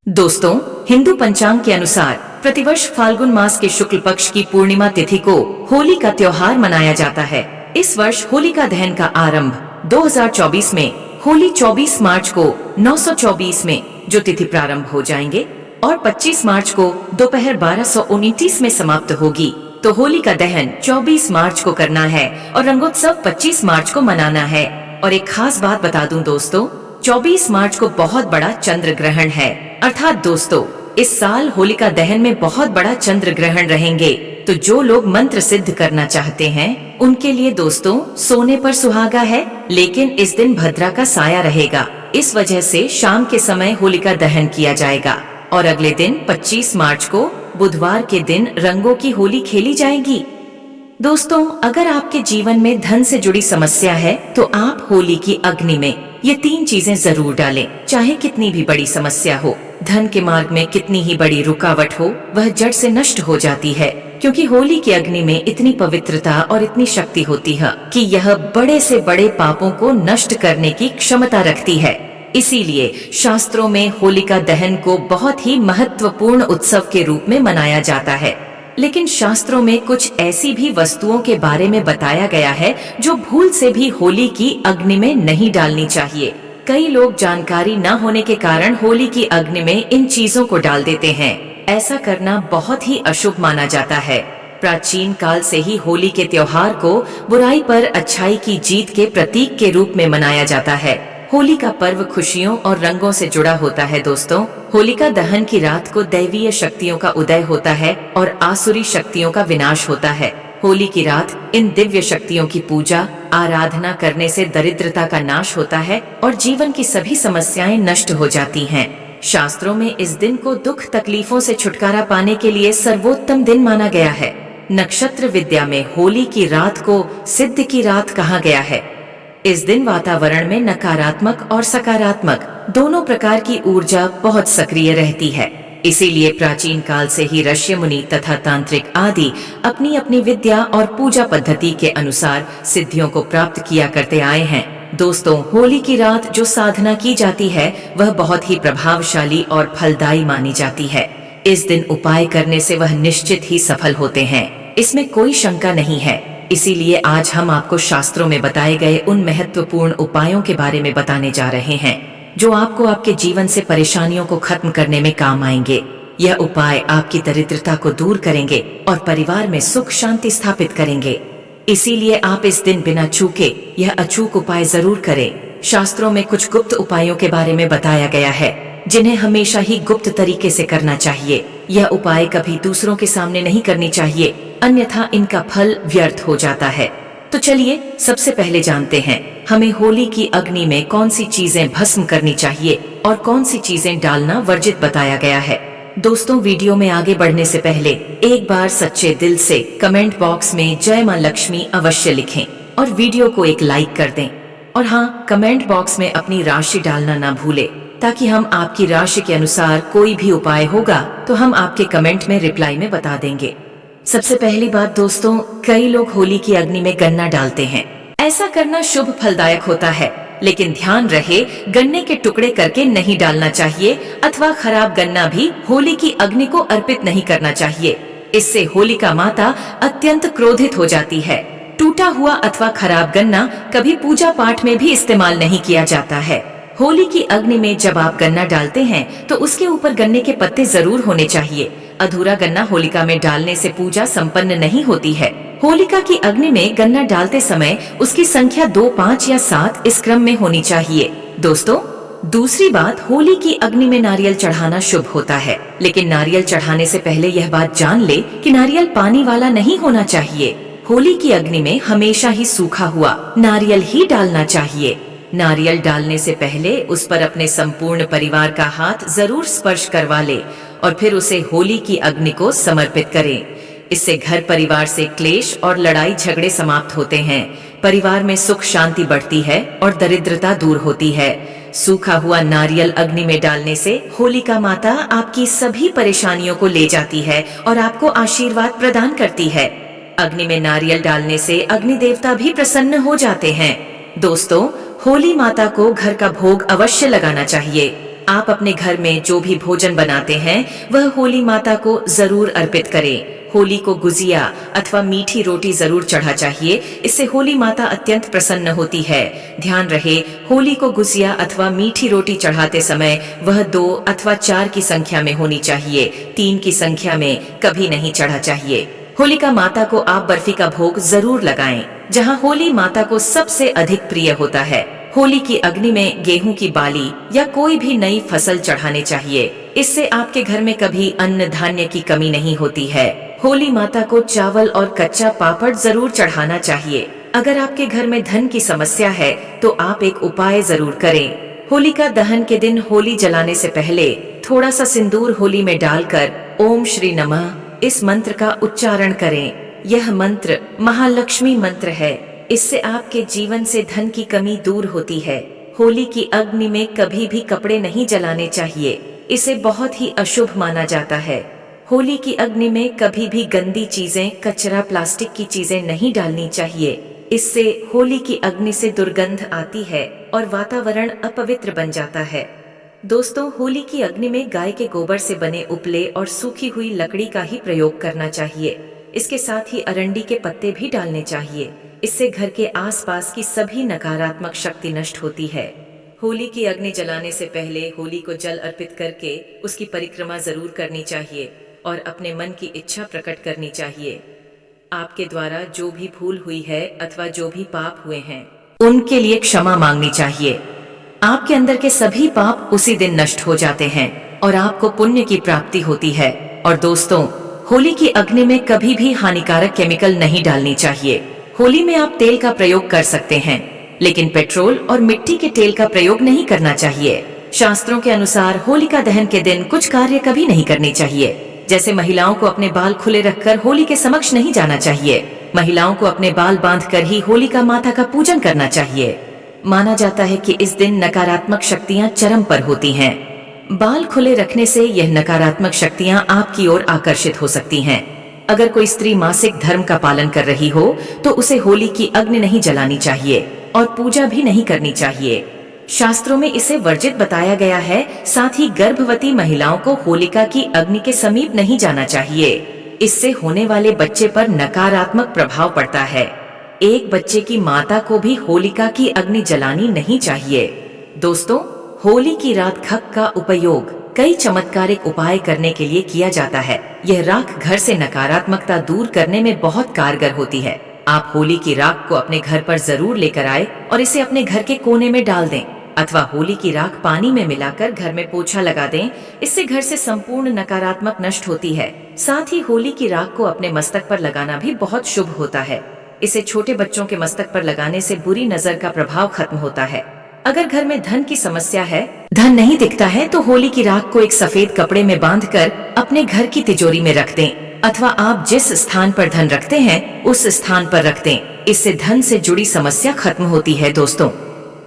दोस्तों, हिंदू पंचांग के अनुसार प्रतिवर्ष फाल्गुन मास के शुक्ल पक्ष की पूर्णिमा तिथि को होली का त्योहार मनाया जाता है। इस वर्ष होलिका दहन का आरंभ 2024 में होली 24 मार्च को 924 में जो तिथि प्रारंभ हो जाएंगे और 25 मार्च को दोपहर 1229 में समाप्त होगी। तो होली का दहन 24 मार्च को करना है और रंगोत्सव 25 मार्च को मनाना है। और एक खास बात बता दूं दोस्तों, 24 मार्च को बहुत बड़ा चंद्र ग्रहण है। अर्थात दोस्तों, इस साल होलिका दहन में बहुत बड़ा चंद्र ग्रहण रहेंगे। तो जो लोग मंत्र सिद्ध करना चाहते हैं उनके लिए दोस्तों सोने पर सुहागा है, लेकिन इस दिन भद्रा का साया रहेगा। इस वजह से शाम के समय होलिका दहन किया जाएगा और अगले दिन 25 मार्च को बुधवार के दिन रंगों की होली खेली जाएगी। दोस्तों, अगर आपके जीवन में धन से जुड़ी समस्या है तो आप होली की अग्नि में ये 3 चीजें जरूर डालें। चाहे कितनी भी बड़ी समस्या हो, धन के मार्ग में कितनी ही बड़ी रुकावट हो, वह जड़ से नष्ट हो जाती है, क्योंकि होली की अग्नि में इतनी पवित्रता और इतनी शक्ति होती है कि यह बड़े से बड़े पापों को नष्ट करने की क्षमता रखती है। इसीलिए शास्त्रों में होलिका दहन को बहुत ही महत्वपूर्ण उत्सव के रूप में मनाया जाता है। लेकिन शास्त्रों में कुछ ऐसी भी वस्तुओं के बारे में बताया गया है जो भूल से भी होली की अग्नि में नहीं डालनी चाहिए। कई लोग जानकारी न होने के कारण होली की अग्नि में इन चीजों को डाल देते हैं। ऐसा करना बहुत ही अशुभ माना जाता है। प्राचीन काल से ही होली के त्योहार को बुराई पर अच्छाई की जीत के प्रतीक के रूप में मनाया जाता है। होली का पर्व खुशियों और रंगों से जुड़ा होता है। दोस्तों, होलिका दहन की रात को दैवीय शक्तियों का उदय होता है और आसुरी शक्तियों का विनाश होता है। होली की रात इन दिव्य शक्तियों की पूजा आराधना करने से दरिद्रता का नाश होता है और जीवन की सभी समस्याएं नष्ट हो जाती हैं। शास्त्रों में इस दिन को दुख तकलीफों से छुटकारा पाने के लिए सर्वोत्तम दिन माना गया है। नक्षत्र विद्या में होली की रात को सिद्ध की रात कहा गया है। इस दिन वातावरण में नकारात्मक और सकारात्मक दोनों प्रकार की ऊर्जा बहुत सक्रिय रहती है। इसीलिए प्राचीन काल से ही ऋषि मुनि तथा तांत्रिक आदि अपनी अपनी विद्या और पूजा पद्धति के अनुसार सिद्धियों को प्राप्त किया करते आए हैं। दोस्तों, होली की रात जो साधना की जाती है वह बहुत ही प्रभावशाली और फलदायी मानी जाती है। इस दिन उपाय करने से वह निश्चित ही सफल होते हैं, इसमें कोई शंका नहीं है। इसीलिए आज हम आपको शास्त्रों में बताए गए उन महत्वपूर्ण उपायों के बारे में बताने जा रहे हैं जो आपको आपके जीवन से परेशानियों को खत्म करने में काम आएंगे। यह उपाय आपकी दरिद्रता को दूर करेंगे और परिवार में सुख शांति स्थापित करेंगे। इसीलिए आप इस दिन बिना चूके यह अचूक उपाय जरूर करें। शास्त्रों में कुछ गुप्त उपायों के बारे में बताया गया है जिन्हें हमेशा ही गुप्त तरीके से करना चाहिए। यह उपाय कभी दूसरों के सामने नहीं करनी चाहिए, अन्यथा इनका फल व्यर्थ हो जाता है। तो चलिए सबसे पहले जानते हैं हमें होली की अग्नि में कौन सी चीजें भस्म करनी चाहिए और कौन सी चीजें डालना वर्जित बताया गया है। दोस्तों, वीडियो में आगे बढ़ने से पहले एक बार सच्चे दिल से कमेंट बॉक्स में जय मां लक्ष्मी अवश्य लिखें और वीडियो को एक लाइक कर दें। और हाँ, कमेंट बॉक्स में अपनी राशि डालना ना भूले, ताकि हम आपकी राशि के अनुसार कोई भी उपाय होगा तो हम आपके कमेंट में रिप्लाई में बता देंगे। सबसे पहली बात दोस्तों, कई लोग होली की अग्नि में गन्ना डालते हैं। ऐसा करना शुभ फलदायक होता है, लेकिन ध्यान रहे गन्ने के टुकड़े करके नहीं डालना चाहिए अथवा खराब गन्ना भी होली की अग्नि को अर्पित नहीं करना चाहिए। इससे होलिका माता अत्यंत क्रोधित हो जाती है। टूटा हुआ अथवा खराब गन्ना कभी पूजा पाठ में भी इस्तेमाल नहीं किया जाता है। होली की अग्नि में जब आप गन्ना डालते हैं तो उसके ऊपर गन्ने के पत्ते जरूर होने चाहिए। अधूरा गन्ना होलिका में डालने से पूजा संपन्न नहीं होती है। होलिका की अग्नि में गन्ना डालते समय उसकी संख्या 2, 5 या 7 इस क्रम में होनी चाहिए। दोस्तों, दूसरी बात, होली की अग्नि में नारियल चढ़ाना शुभ होता है, लेकिन नारियल चढ़ाने से पहले यह बात जान ले कि नारियल पानी वाला नहीं होना चाहिए। होली की अग्नि में हमेशा ही सूखा हुआ नारियल ही डालना चाहिए। नारियल डालने से पहले उस पर अपने संपूर्ण परिवार का हाथ जरूर स्पर्श करवा ले और फिर उसे होली की अग्नि को समर्पित करें। इससे घर परिवार से क्लेश और लड़ाई झगड़े समाप्त होते हैं, परिवार में सुख शांति बढ़ती है और दरिद्रता दूर होती है। सूखा हुआ नारियल अग्नि में डालने से होलिका माता आपकी सभी परेशानियों को ले जाती है और आपको आशीर्वाद प्रदान करती है। अग्नि में नारियल डालने से अग्नि देवता भी प्रसन्न हो जाते हैं। दोस्तों, होली माता को घर का भोग अवश्य लगाना चाहिए। आप अपने घर में जो भी भोजन बनाते हैं वह होली माता को जरूर अर्पित करें। होली को गुजिया अथवा मीठी रोटी जरूर चढ़ा चाहिए, इससे होली माता अत्यंत प्रसन्न होती है। ध्यान रहे, होली को गुजिया अथवा मीठी रोटी चढ़ाते समय वह 2 अथवा 4 की संख्या में होनी चाहिए, 3 की संख्या में कभी नहीं चढ़ा चाहिए। होलिका माता को आप बर्फी का भोग जरूर लगाएं, जहां होली माता को सबसे अधिक प्रिय होता है। होली की अग्नि में गेहूं की बाली या कोई भी नई फसल चढ़ाने चाहिए, इससे आपके घर में कभी अन्न धान्य की कमी नहीं होती है। होली माता को चावल और कच्चा पापड़ जरूर चढ़ाना चाहिए। अगर आपके घर में धन की समस्या है तो आप एक उपाय जरूर करें। होलिका दहन के दिन होली जलाने से पहले थोड़ा सा सिंदूर होली में डालकर ओम श्री नमः इस मंत्र का उच्चारण करें। यह मंत्र महालक्ष्मी मंत्र है, इससे आपके जीवन से धन की कमी दूर होती है। होली की अग्नि में कभी भी कपड़े नहीं जलाने चाहिए, इसे बहुत ही अशुभ माना जाता है। होली की अग्नि में कभी भी गंदी चीजें, कचरा, प्लास्टिक की चीजें नहीं डालनी चाहिए, इससे होली की अग्नि से दुर्गंध आती है और वातावरण अपवित्र बन जाता है। दोस्तों, होली की अग्नि में गाय के गोबर से बने उपले और सूखी हुई लकड़ी का ही प्रयोग करना चाहिए। इसके साथ ही अरंडी के पत्ते भी डालने चाहिए, इससे घर के आसपास की सभी नकारात्मक शक्ति नष्ट होती है। होली की अग्नि जलाने से पहले होली को जल अर्पित करके उसकी परिक्रमा जरूर करनी चाहिए और अपने मन की इच्छा प्रकट करनी चाहिए। आपके द्वारा जो भी भूल हुई है अथवा जो भी पाप हुए हैं उनके लिए क्षमा मांगनी चाहिए। आपके अंदर के सभी पाप उसी दिन नष्ट हो जाते हैं और आपको पुण्य की प्राप्ति होती है। और दोस्तों, होली की अग्नि में कभी भी हानिकारक केमिकल नहीं डालनी चाहिए। होली में आप तेल का प्रयोग कर सकते हैं, लेकिन पेट्रोल और मिट्टी के तेल का प्रयोग नहीं करना चाहिए। शास्त्रों के अनुसार होलिका दहन के दिन कुछ कार्य कभी नहीं करने चाहिए, जैसे महिलाओं को अपने बाल खुले रखकर होली के समक्ष नहीं जाना चाहिए। महिलाओं को अपने बाल बांधकर ही होलिका माता का पूजन करना चाहिए। माना जाता है कि इस दिन नकारात्मक शक्तियां चरम पर होती हैं। बाल खुले रखने से यह नकारात्मक शक्तियां आपकी ओर आकर्षित हो सकती हैं। अगर कोई स्त्री मासिक धर्म का पालन कर रही हो तो उसे होली की अग्नि नहीं जलानी चाहिए और पूजा भी नहीं करनी चाहिए। शास्त्रों में इसे वर्जित बताया गया है। साथ ही गर्भवती महिलाओं को होलिका की अग्नि के समीप नहीं जाना चाहिए, इससे होने वाले बच्चे पर नकारात्मक प्रभाव पड़ता है। एक बच्चे की माता को भी होलिका की अग्नि जलानी नहीं चाहिए। दोस्तों, होली की रात खक का उपयोग कई चमत्कारिक उपाय करने के लिए किया जाता है। यह राख घर से नकारात्मकता दूर करने में बहुत कारगर होती है। आप होली की राख को अपने घर पर जरूर लेकर आए और इसे अपने घर के कोने में डाल दें, अथवा होली की राख पानी में मिलाकर घर में पोछा लगा दें। इससे घर से संपूर्ण नकारात्मक नष्ट होती है। साथ ही होली की राख को अपने मस्तक पर लगाना भी बहुत शुभ होता है। इसे छोटे बच्चों के मस्तक पर लगाने से बुरी नजर का प्रभाव खत्म होता है। अगर घर में धन की समस्या है, धन नहीं दिखता है, तो होली की राख को एक सफेद कपड़े में बांधकर अपने घर की तिजोरी में रख दें, अथवा आप जिस स्थान पर धन रखते हैं उस स्थान पर रख दें। इससे धन से जुड़ी समस्या खत्म होती है। दोस्तों,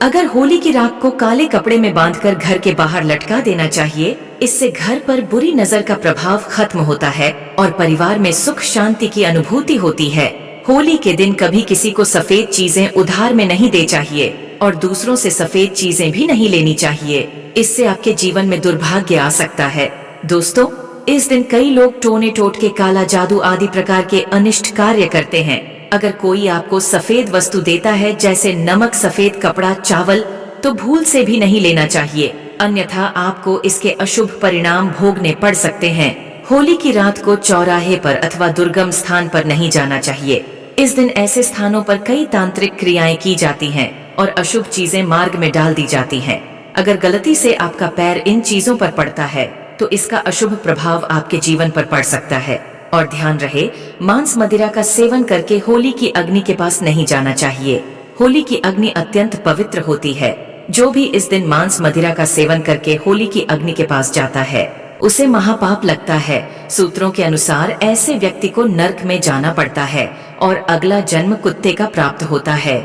अगर होली की राख को काले कपड़े में बांधकर घर के बाहर लटका देना चाहिए, इससे घर पर बुरी नजर का प्रभाव खत्म होता है और परिवार में सुख शांति की अनुभूति होती है। होली के दिन कभी किसी को सफेद चीजें उधार में नहीं दे चाहिए और दूसरों से सफेद चीजें भी नहीं लेनी चाहिए, इससे आपके जीवन में दुर्भाग्य आ सकता है। दोस्तों, इस दिन कई लोग टोने टोटके, काला जादू आदि प्रकार के अनिष्ट कार्य करते हैं। अगर कोई आपको सफेद वस्तु देता है, जैसे नमक, सफेद कपड़ा, चावल, तो भूल से भी नहीं लेना चाहिए, अन्यथा आपको इसके अशुभ परिणाम भोगने पड़ सकते हैं। होली की रात को चौराहे पर अथवा दुर्गम स्थान पर नहीं जाना चाहिए। इस दिन ऐसे स्थानों पर कई तांत्रिक क्रियाएं की जाती हैं और अशुभ चीजें मार्ग में डाल दी जाती हैं। अगर गलती से आपका पैर इन चीजों पर पड़ता है तो इसका अशुभ प्रभाव आपके जीवन पर पड़ सकता है। और ध्यान रहे, मांस मदिरा का सेवन करके होली की अग्नि के पास नहीं जाना चाहिए। होली की अग्नि अत्यंत पवित्र होती है। जो भी इस दिन मांस मदिरा का सेवन करके होली की अग्नि के पास जाता है उसे महापाप लगता है। सूत्रों के अनुसार ऐसे व्यक्ति को नर्क में जाना पड़ता है और अगला जन्म कुत्ते का प्राप्त होता है।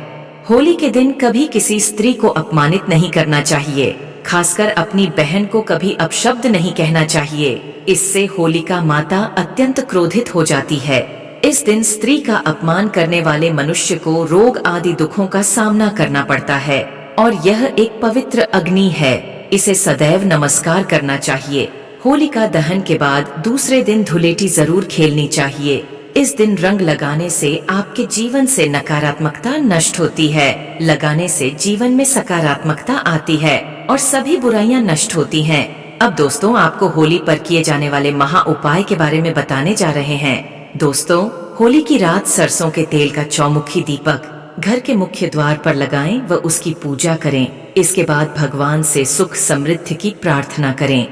होली के दिन कभी किसी स्त्री को अपमानित नहीं करना चाहिए, खासकर अपनी बहन को कभी अपशब्द नहीं कहना चाहिए। इससे होलिका माता अत्यंत क्रोधित हो जाती है। इस दिन स्त्री का अपमान करने वाले मनुष्य को रोग आदि दुखों का सामना करना पड़ता है और यह एक पवित्र अग्नि है। इसे सदैव नमस्कार करना चाहिए। होलिका दहन के बाद दूसरे दिन धुलेटी जरूर खेलनी चाहिए। इस दिन रंग लगाने से आपके जीवन से नकारात्मकता नष्ट होती है। लगाने से जीवन में सकारात्मकता आती है और सभी बुराइयां नष्ट होती हैं। अब दोस्तों, आपको होली पर किए जाने वाले महा उपाय के बारे में बताने जा रहे हैं। दोस्तों, होली की रात सरसों के तेल का चौमुखी दीपक घर के मुख्य द्वार पर लगाएं व उसकी पूजा करें। इसके बाद भगवान से सुख समृद्धि की प्रार्थना करें।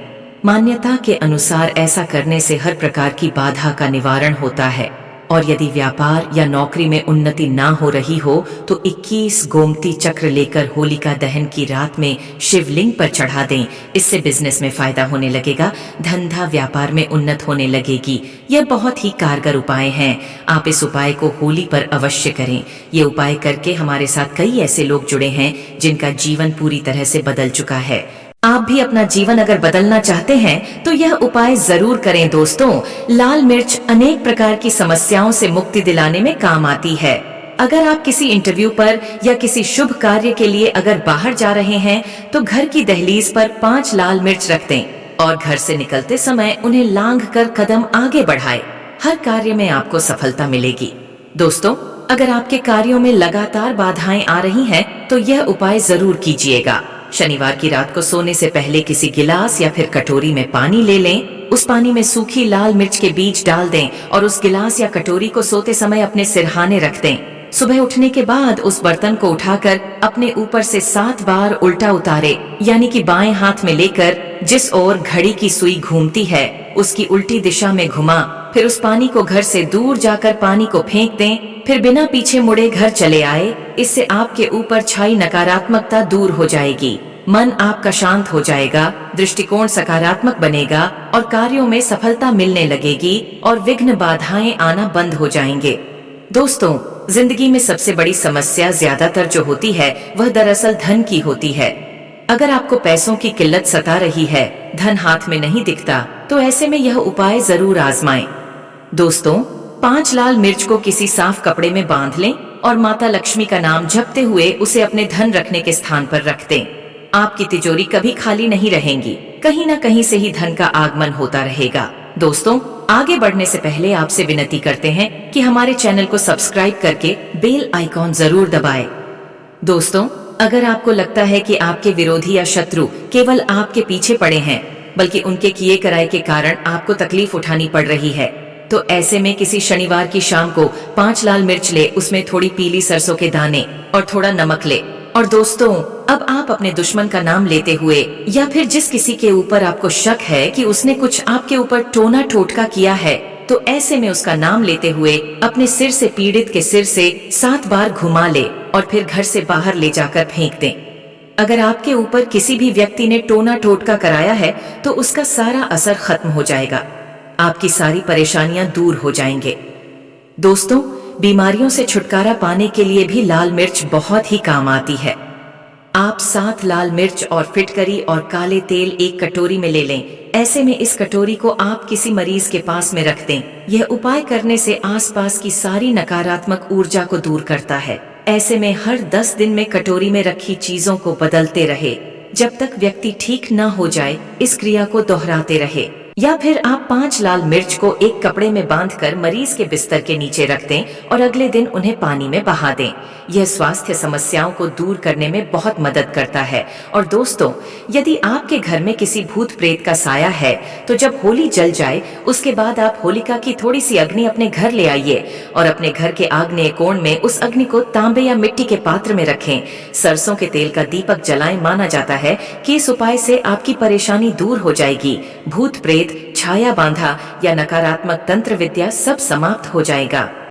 मान्यता के अनुसार ऐसा करने से हर प्रकार की बाधा का निवारण होता है और यदि व्यापार या नौकरी में उन्नति ना हो रही हो तो 21 गोमती चक्र लेकर होलिका दहन की रात में शिवलिंग पर चढ़ा दें। इससे बिजनेस में फायदा होने लगेगा, धंधा व्यापार में उन्नत होने लगेगी। यह बहुत ही कारगर उपाय हैं। आप इस उपाय को होली पर अवश्य करें। ये उपाय करके हमारे साथ कई ऐसे लोग जुड़े हैं जिनका जीवन पूरी तरह से बदल चुका है। आप भी अपना जीवन अगर बदलना चाहते हैं तो यह उपाय जरूर करें। दोस्तों, लाल मिर्च अनेक प्रकार की समस्याओं से मुक्ति दिलाने में काम आती है। अगर आप किसी इंटरव्यू पर या किसी शुभ कार्य के लिए अगर बाहर जा रहे हैं तो घर की दहलीज पर 5 लाल मिर्च रख दें और घर से निकलते समय उन्हें लांघ कर कदम आगे बढ़ाएं। हर कार्य में आपको सफलता मिलेगी। दोस्तों, अगर आपके कार्यों में लगातार बाधाएं आ रही हैं तो यह उपाय जरूर कीजिएगा। शनिवार की रात को सोने से पहले किसी गिलास या फिर कटोरी में पानी ले लें। उस पानी में सूखी लाल मिर्च के बीज डाल दें और उस गिलास या कटोरी को सोते समय अपने सिरहाने रख दें। सुबह उठने के बाद उस बर्तन को उठाकर अपने ऊपर से 7 बार उल्टा उतारे, यानी कि बाएं हाथ में लेकर जिस ओर घड़ी की सुई घूमती है उसकी उल्टी दिशा में घुमा। फिर उस पानी को घर से दूर जाकर पानी को फेंक दें। फिर बिना पीछे मुड़े घर चले आए। इससे आपके ऊपर छाई नकारात्मकता दूर हो जाएगी, मन आपका शांत हो जाएगा, दृष्टिकोण सकारात्मक बनेगा और कार्यों में सफलता मिलने लगेगी और विघ्न बाधाएं आना बंद हो जाएंगे। दोस्तों, जिंदगी में सबसे बड़ी समस्या ज्यादातर जो होती है वह दरअसल धन की होती है। अगर आपको पैसों की किल्लत सता रही है, धन हाथ में नहीं दिखता, तो ऐसे में यह उपाय जरूर आजमाएं। दोस्तों, 5 लाल मिर्च को किसी साफ कपड़े में बांध लें और माता लक्ष्मी का नाम जपते हुए उसे अपने धन रखने के स्थान पर रख दें। आपकी तिजोरी कभी खाली नहीं रहेंगी, कहीं न कहीं से ही धन का आगमन होता रहेगा। दोस्तों, आगे बढ़ने से पहले आपसे विनती करते हैं कि हमारे चैनल को सब्सक्राइब करके बेल आइकॉन जरूर दबाएं। दोस्तों, अगर आपको लगता है कि आपके विरोधी या शत्रु केवल आपके पीछे पड़े हैं, बल्कि उनके किए कराए के कारण आपको तकलीफ उठानी पड़ रही है, तो ऐसे में किसी शनिवार की शाम को 5 लाल मिर्च ले, उसमें थोड़ी पीली सरसों के दाने और थोड़ा नमक ले। और दोस्तों, अब आप अपने दुश्मन का नाम लेते हुए या फिर जिस किसी के ऊपर आपको शक है कि उसने कुछ आपके ऊपर टोना टोटका किया है, तो ऐसे में उसका नाम लेते हुए अपने सिर से पीड़ित के सिर से 7 बार घुमा ले और फिर घर से बाहर ले जाकर फेंक दें। अगर आपके ऊपर किसी भी व्यक्ति ने टोना टोटका कराया है तो उसका सारा असर खत्म हो जाएगा, आपकी सारी परेशानियां दूर हो जाएंगे। दोस्तों, बीमारियों से छुटकारा पाने के लिए भी लाल मिर्च बहुत ही काम आती है। आप 7 लाल मिर्च और फिटकरी और काले तेल एक कटोरी में ले लें। ऐसे में इस कटोरी को आप किसी मरीज के पास में रख दें। यह उपाय करने से आसपास की सारी नकारात्मक ऊर्जा को दूर करता है। ऐसे में हर 10 दिन में कटोरी में रखी चीजों को बदलते रहे जब तक व्यक्ति ठीक न हो जाए। इस क्रिया को दोहराते रहे। या फिर आप 5 लाल मिर्च को एक कपड़े में बांधकर मरीज के बिस्तर के नीचे रख दें और अगले दिन उन्हें पानी में बहा दें। यह स्वास्थ्य समस्याओं को दूर करने में बहुत मदद करता है। और दोस्तों, यदि आपके घर में किसी भूत प्रेत का साया है तो जब होली जल जाए उसके बाद आप होलिका की थोड़ी सी अग्नि अपने घर ले आइए और अपने घर के आग्नेय कोण में उस अग्नि को तांबे या मिट्टी के पात्र में रखें। सरसों के तेल का दीपक जलाएं। माना जाता है कि इस उपाय से आपकी परेशानी दूर हो जाएगी। भूत प्रेत, छाया बांधा या नकारात्मक तंत्र विद्या सब समाप्त हो जाएगा।